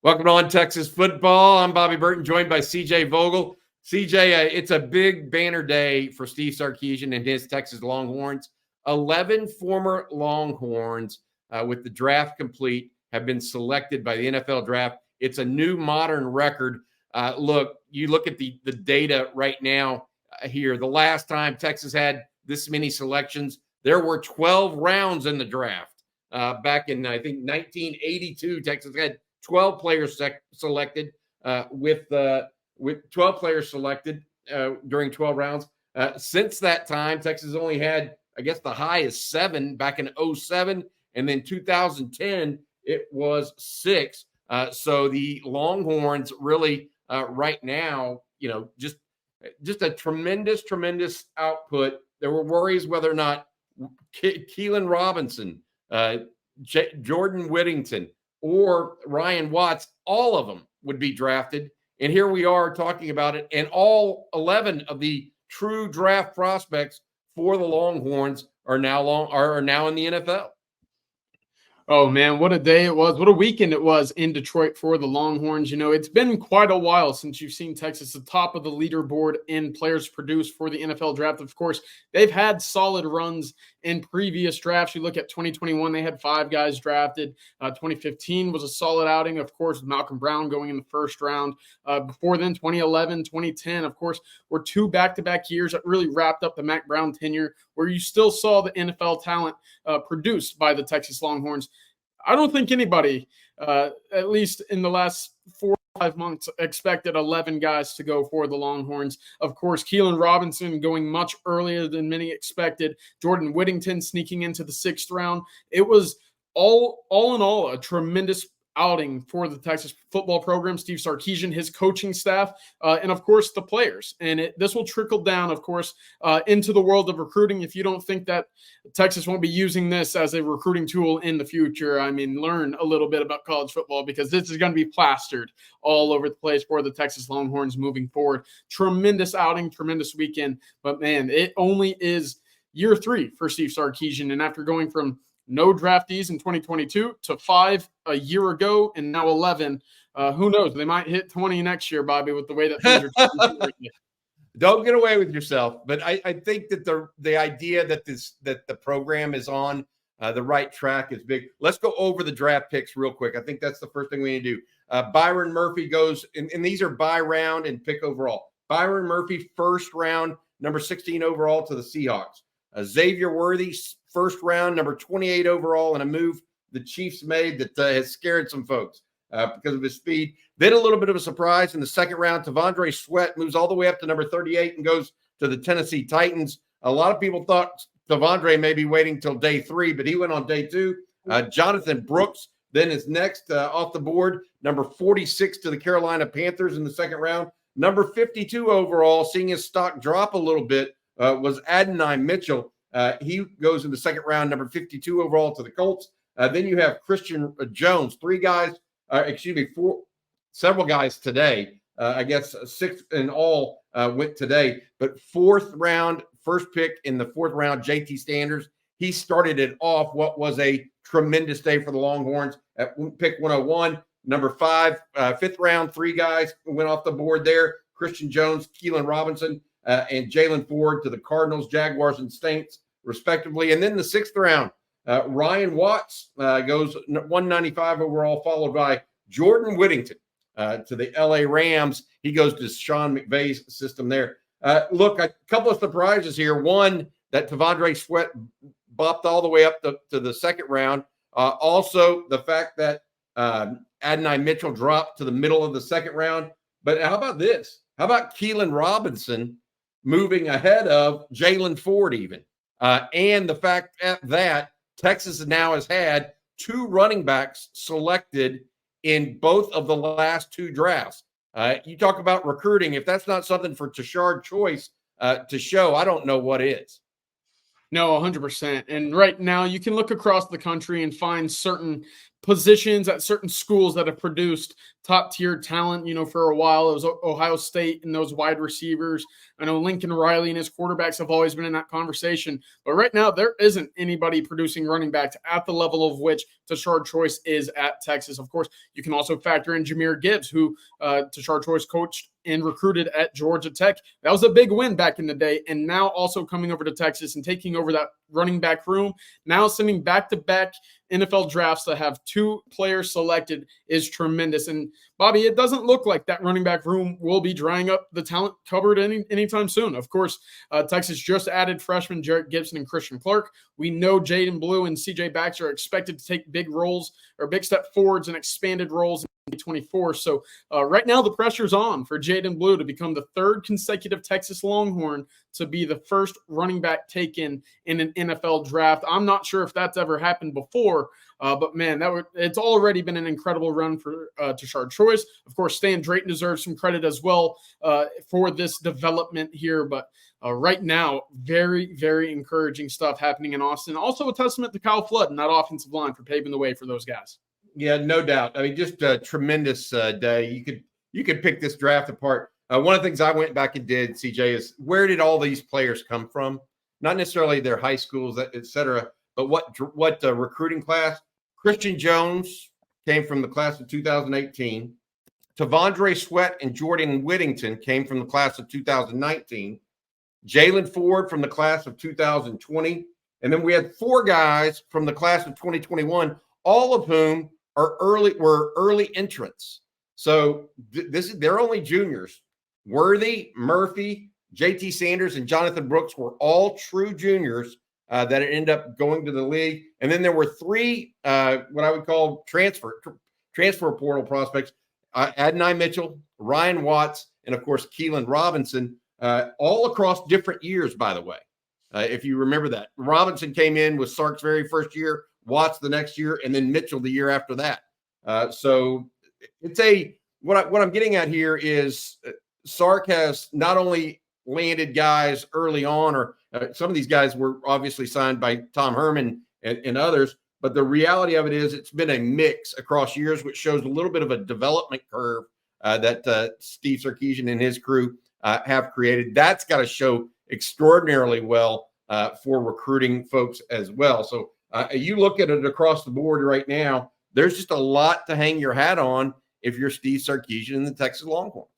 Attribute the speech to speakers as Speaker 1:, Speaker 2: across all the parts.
Speaker 1: Welcome on Texas football. I'm Bobby Burton, joined by CJ Vogel. CJ, it's a big banner day for Steve Sarkeesian and his Texas Longhorns. 11 former Longhorns with the draft complete have been selected by the NFL draft. It's a new modern record. You look at the data right now here. The last time Texas had this many selections, there were 12 rounds in the draft. Back in, I think, 1982, Texas had 12 players selected with 12 players selected during 12 rounds. Since that time, Texas only had, I guess, the high is 7 back in 2007. And then 2010, it was 6. So the Longhorns really right now, just a tremendous output. There were worries whether or not Keelan Robinson, Jordan Whittington, or Ryan Watts, all of them would be drafted. And here we are talking about it. And all 11 of the true draft prospects for the Longhorns are now in the NFL.
Speaker 2: Oh, man, what a day it was. What a weekend it was in Detroit for the Longhorns. It's been quite a while since you've seen Texas at the top of the leaderboard in players produced for the NFL draft. Of course, they've had solid runs in previous drafts. You look at 2021, they had 5 guys drafted. 2015 was a solid outing, of course, with Malcolm Brown going in the first round. Before then, 2011, 2010, of course, were 2 back-to-back years that really wrapped up the Mack Brown tenure, where you still saw the NFL talent produced by the Texas Longhorns. I don't think anybody, at least in the last 4 or 5 months, expected 11 guys to go for the Longhorns. Of course, Keelan Robinson going much earlier than many expected. Jordan Whittington sneaking into the 6th round. It was all in all a tremendous outing for the Texas football program, Steve Sarkeesian, his coaching staff, and of course the players. And this will trickle down, of course, into the world of recruiting. If you don't think that Texas won't be using this as a recruiting tool in the future, learn a little bit about college football, because this is going to be plastered all over the place for the Texas Longhorns moving forward. Tremendous outing, tremendous weekend. But man, it only is year 3 for Steve Sarkeesian. And after going from no draftees in 2022 to 5 a year ago, and now 11. Who knows? They might hit 20 next year, Bobby, with the way that things are.
Speaker 1: Don't get away with yourself. But I think that the idea that the program is on the right track is big. Let's go over the draft picks real quick. I think that's the first thing we need to do. Byron Murphy goes, and these are by round and pick overall. Byron Murphy, 1st round, number 16 overall to the Seahawks. Xavier Worthy, 1st round, number 28 overall, and a move the Chiefs made that has scared some folks because of his speed. Then a little bit of a surprise in the 2nd round. T'Vondre Sweat moves all the way up to number 38 and goes to the Tennessee Titans. A lot of people thought T'Vondre may be waiting till day 3, but he went on day 2. Jonathan Brooks then is next off the board, number 46 to the Carolina Panthers in the 2nd round. Number 52 overall, seeing his stock drop a little bit, was Adonai Mitchell. He goes in the 2nd round, number 52 overall to the Colts. Then you have Christian Jones, several guys today. I guess 6 in all went today. But 4th round, first pick in the 4th round, JT Sanders. He started it off what was a tremendous day for the Longhorns at pick 101. Number 5, 5th round, 3 guys went off the board there. Christian Jones, Keelan Robinson, and Jalen Ford to the Cardinals, Jaguars, and Saints, respectively. And then the 6th round, Ryan Watts goes 195 overall, followed by Jordan Whittington to the LA Rams. He goes to Sean McVay's system there. Look, a couple of surprises here. One, that T'Vondre Sweat bopped all the way up to the 2nd round. Also, the fact that Adonai Mitchell dropped to the middle of the 2nd round. But how about this? How about Keelan Robinson moving ahead of Jalen Ford even? And the fact that Texas now has had 2 running backs selected in both of the last 2 drafts. You talk about recruiting. If that's not something for Tashard Choice to show, I don't know what is.
Speaker 2: No, 100%. And right now, you can look across the country and find certain positions at certain schools that have produced top tier talent. For a while, it was Ohio State and those wide receivers. I know Lincoln Riley and his quarterbacks have always been in that conversation. But right now, there isn't anybody producing running backs at the level of which Tashard Choice is at Texas. Of course, you can also factor in Jahmyr Gibbs, who Tashard Choice coached and recruited at Georgia Tech. That was a big win back in the day. And now also coming over to Texas and taking over that running back room, now sending back-to-back NFL drafts that have 2 players selected is tremendous. And Bobby, it doesn't look like that running back room will be drying up the talent cupboard anytime soon. Of course, Texas just added freshmen Jarrett Gibson and Christian Clark. We know Jaden Blue and CJ Baxter are expected to take big roles or big step forwards and expanded roles in 2024. So right now the pressure's on for Jaden Blue to become the 3rd consecutive Texas Longhorn to be the first running back taken in an NFL draft. I'm not sure if that's ever happened before, but man, it's already been an incredible run for Tashard Choice. Of course, Stan Drayton deserves some credit as well for this development here, but right now, very, very encouraging stuff happening in Austin. Also a testament to Kyle Flood and that offensive line for paving the way for those guys.
Speaker 1: Yeah, no doubt. I mean, just a tremendous day. You could pick this draft apart. One of the things I went back and did, CJ, is where did all these players come from? Not necessarily their high schools, et cetera, but what recruiting class? Christian Jones came from the class of 2018. Tavondre Sweat and Jordan Whittington came from the class of 2019. Jalen Ford from the class of 2020. And then we had 4 guys from the class of 2021, all of whom were early entrants. So they're only juniors. Worthy, Murphy, JT Sanders, and Jonathan Brooks were all true juniors that ended up going to the league. And then there were 3 what I would call transfer portal prospects: Adonai Mitchell, Ryan Watts, and of course Keelan Robinson, all across different years. By the way, if you remember that, Robinson came in with Sark's very first year, Watts the next year, and then Mitchell the year after that. So it's what I'm getting at here is Sark has not only landed guys early on, or some of these guys were obviously signed by Tom Herman and others, but the reality of it is it's been a mix across years, which shows a little bit of a development curve that Steve Sarkeesian and his crew have created. That's got to show extraordinarily well for recruiting folks as well. So you look at it across the board right now, there's just a lot to hang your hat on if you're Steve Sarkeesian and the Texas Longhorns.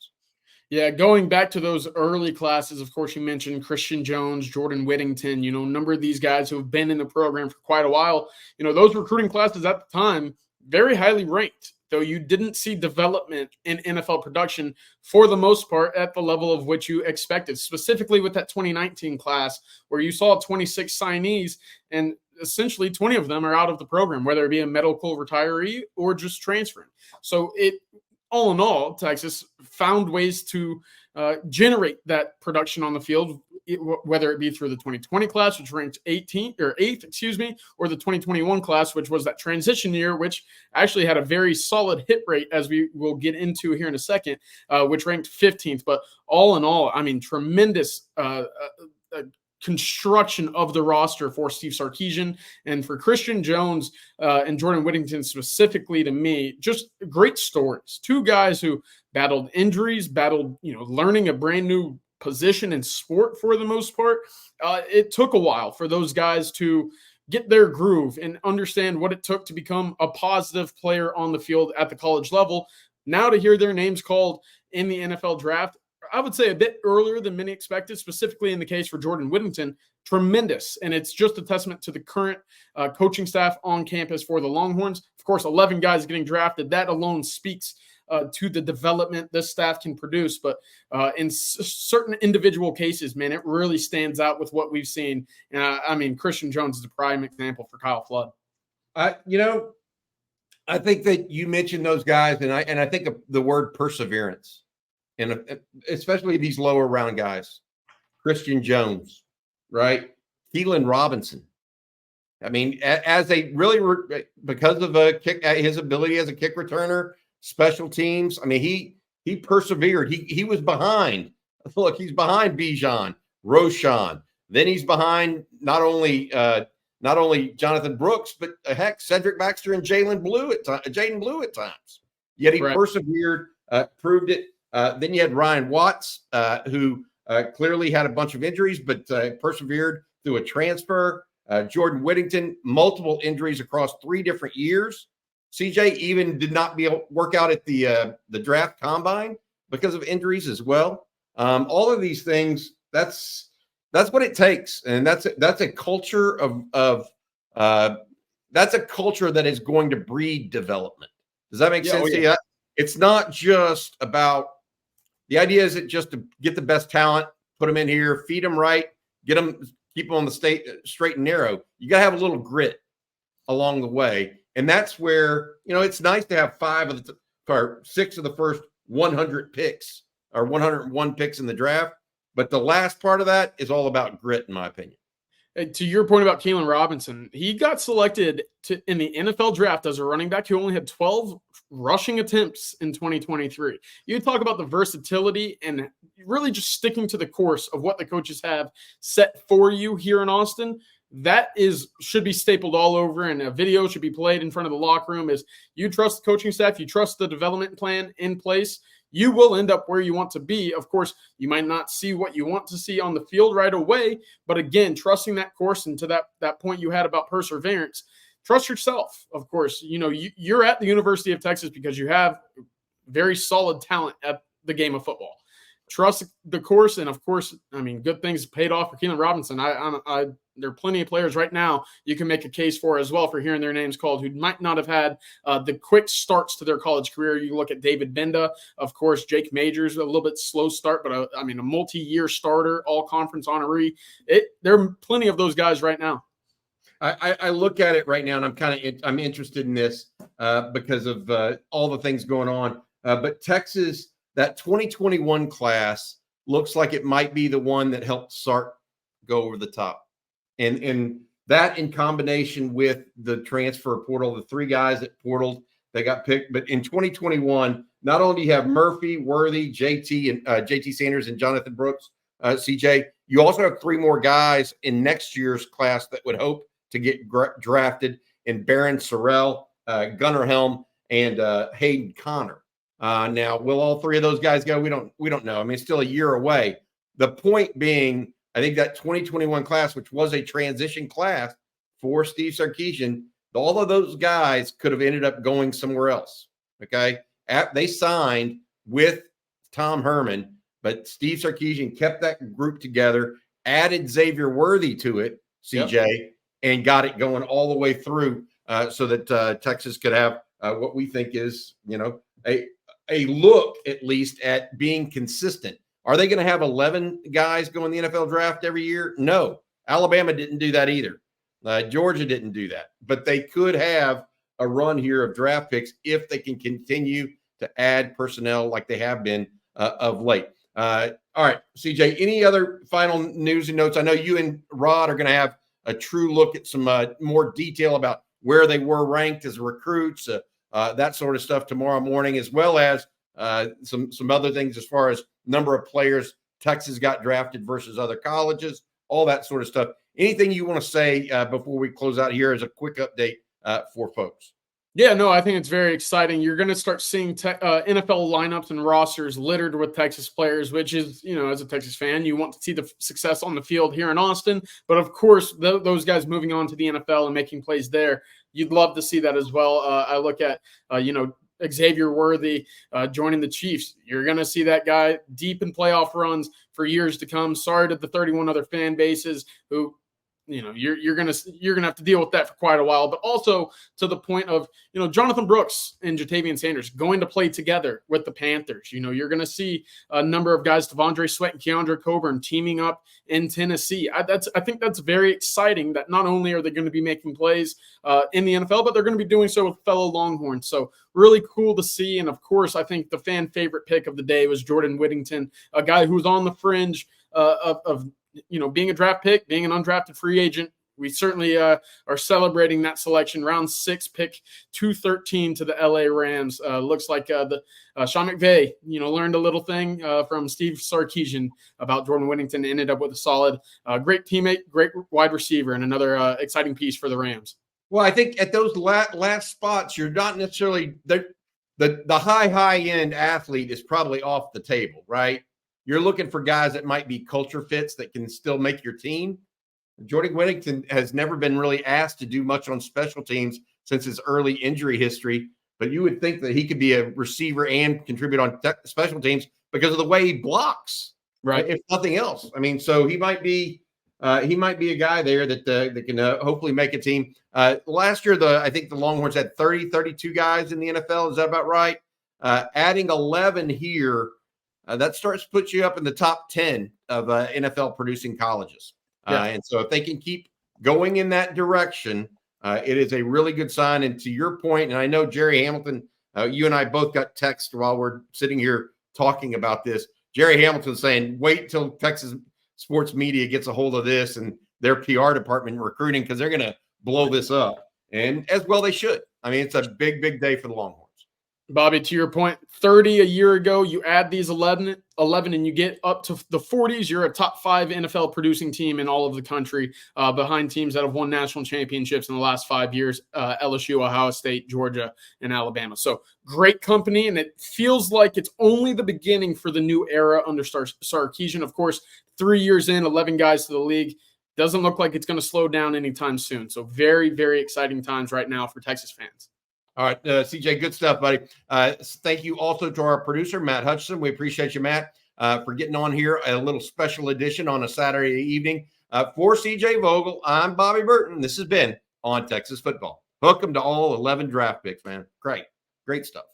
Speaker 2: Yeah, going back to those early classes, of course, you mentioned Christian Jones, Jordan Whittington, a number of these guys who have been in the program for quite a while. Those recruiting classes at the time, very highly ranked, though you didn't see development in NFL production for the most part at the level of which you expected, specifically with that 2019 class where you saw 26 signees and essentially 20 of them are out of the program, whether it be a medical retiree or just transferring. So all in all, Texas found ways to generate that production on the field, whether it be through the 2020 class, which ranked 8th, or the 2021 class, which was that transition year, which actually had a very solid hit rate, as we will get into here in a second, which ranked 15th. But all in all, I mean, tremendous construction of the roster for Steve Sarkeesian and for Christian Jones and Jordan Whittington specifically. To me, just great stories. 2 guys who battled injuries, learning a brand new position in sport for the most part. It took a while for those guys to get their groove and understand what it took to become a positive player on the field at the college level. Now to hear their names called in the NFL draft, I would say a bit earlier than many expected, specifically in the case for Jordan Whittington, tremendous. And it's just a testament to the current coaching staff on campus for the Longhorns. Of course, 11 guys getting drafted. That alone speaks to the development this staff can produce. But in certain individual cases, man, it really stands out with what we've seen. I mean, Christian Jones is a prime example for Kyle Flood.
Speaker 1: I think that you mentioned those guys, and I think of the word perseverance. And especially these lower round guys, Christian Jones, right? Keelan Robinson. I mean, as a really because of his ability as a kick returner, special teams. I mean, he persevered. He was behind. Look, he's behind Bijan, Roshan, Then he's behind not only Jonathan Brooks, but heck, Cedric Baxter and Jaden Blue at times. Yet he persevered, proved it. Then you had Ryan Watts, who clearly had a bunch of injuries, but persevered through a transfer. Jordan Whittington, multiple injuries across 3 different years. CJ even did not work out at the draft combine because of injuries as well. All of these things, that's what it takes, and that's a culture that's a culture that is going to breed development. Does that make sense to you? It's not just about the idea. Isn't just to get the best talent, put them in here, feed them right, keep them on the straight and narrow. You got to have a little grit along the way, and that's where it's nice to have 6 of the first 100 picks or 101 picks in the draft. But the last part of that is all about grit, in my opinion.
Speaker 2: To your point about Kalen Robinson, he got selected in the NFL draft as a running back who only had 12 rushing attempts in 2023. You talk about the versatility and really just sticking to the course of what the coaches have set for you here in Austin. That should be stapled all over, and a video should be played in front of the locker room. Is you trust the coaching staff, you trust the development plan in place, you will end up where you want to be. Of course, you might not see what you want to see on the field right away, but again, trusting that course, and to that point you had about perseverance, trust yourself. Of course, you're at the University of Texas because you have very solid talent at the game of football. Trust the course, and of course, good things paid off for Kalen Robinson. There are plenty of players right now you can make a case for as well for hearing their names called who might not have had the quick starts to their college career. You look at David Benda, of course, Jake Majors, a little bit slow start, but a multi-year starter, all-conference honoree. There are plenty of those guys right now.
Speaker 1: I look at it right now, and I'm interested in this because of all the things going on. But Texas, that 2021 class looks like it might be the one that helped Sark go over the top. And that in combination with the transfer portal, the 3 guys that portaled, they got picked. But in 2021, not only do you have Murphy, Worthy, JT Sanders, and Jonathan Brooks, CJ, you also have 3 more guys in next year's class that would hope to get drafted in Barron Sorrell, Gunnar Helm, and Hayden Connor. Now, will all 3 of those guys go? We don't know. It's still a year away. The point being, I think that 2021 class, which was a transition class for Steve Sarkeesian, all of those guys could have ended up going somewhere else. Okay. They signed with Tom Herman, but Steve Sarkeesian kept that group together, added Xavier Worthy to it, CJ, and got it going all the way through so that Texas could have what we think is, a look at least at being consistent. Are they going to have 11 guys go in the NFL draft every year? No. Alabama didn't do that either. Georgia didn't do that. But they could have a run here of draft picks if they can continue to add personnel like they have been of late. All right, CJ, any other final news and notes? I know you and Rod are going to have a true look at some more detail about where they were ranked as recruits, that sort of stuff tomorrow morning, as well as some other things as far as number of players Texas got drafted versus other colleges, all that sort of stuff. Anything you want to say before we close out here as a quick update for folks?
Speaker 2: Yeah, no, I think it's very exciting. You're going to start seeing NFL lineups and rosters littered with Texas players, which is, as a Texas fan, you want to see the success on the field here in Austin. But of course, those guys moving on to the NFL and making plays there, you'd love to see that as well. I look at, Xavier Worthy joining the Chiefs. You're going to see that guy deep in playoff runs for years to come. Sorry to the 31 other fan bases who, you're gonna have to deal with that for quite a while. But also to the point of, Jonathan Brooks and Jatavian Sanders going to play together with the Panthers. You're gonna see a number of guys, Devondre Sweat and Keandre Coburn, teaming up in Tennessee. I think that's very exciting. That not only are they going to be making plays in the NFL, but they're going to be doing so with fellow Longhorns. So really cool to see. And of course, I think the fan favorite pick of the day was Jordan Whittington, a guy who's on the fringe of being a draft pick, being an undrafted free agent. we certainly are celebrating that selection. Round 6, pick 213 to the LA Rams. Looks like Sean McVay, learned a little thing from Steve Sarkeesian about Jordan Whittington, ended up with a solid, great teammate, great wide receiver, and another exciting piece for the Rams.
Speaker 1: Well, I think at those last spots, you're not necessarily the high end athlete is probably off the table, right? You're looking for guys that might be culture fits that can still make your team. Jordan Whittington has never been really asked to do much on special teams since his early injury history, but you would think that he could be a receiver and contribute on special teams because of the way he blocks,
Speaker 2: right?
Speaker 1: If nothing else. I mean, so he might be a guy there that can hopefully make a team. Last year, I think the Longhorns had 32 guys in the NFL. Is that about right? Adding 11 here, that starts to put you up in the top 10 of NFL producing colleges.
Speaker 2: Yeah.
Speaker 1: And so if they can keep going in that direction, it is a really good sign. And to your point, and I know Jerry Hamilton, you and I both got text while we're sitting here talking about this. Jerry Hamilton saying, wait till Texas sports media gets a hold of this and their PR department recruiting, because they're going to blow this up. And as well they should. I mean, it's a big, big day for the Longhorns.
Speaker 2: Bobby, to your point, 30 a year ago, you add these 11 and you get up to the 40s. You're a top 5 NFL producing team in all of the country, behind teams that have won national championships in the last 5 years, LSU, Ohio State, Georgia, and Alabama. So great company, and it feels like it's only the beginning for the new era under Sarkeesian. Of course, 3 years in, 11 guys to the league. Doesn't look like it's going to slow down anytime soon. So very, very exciting times right now for Texas fans.
Speaker 1: All right, CJ, good stuff, buddy. Thank you also to our producer, Matt Hutchison. We appreciate you, Matt, for getting on here, a little special edition on a Saturday evening. For CJ Vogel, I'm Bobby Burton. This has been On Texas Football. Hook 'em to all 11 draft picks, man. Great stuff.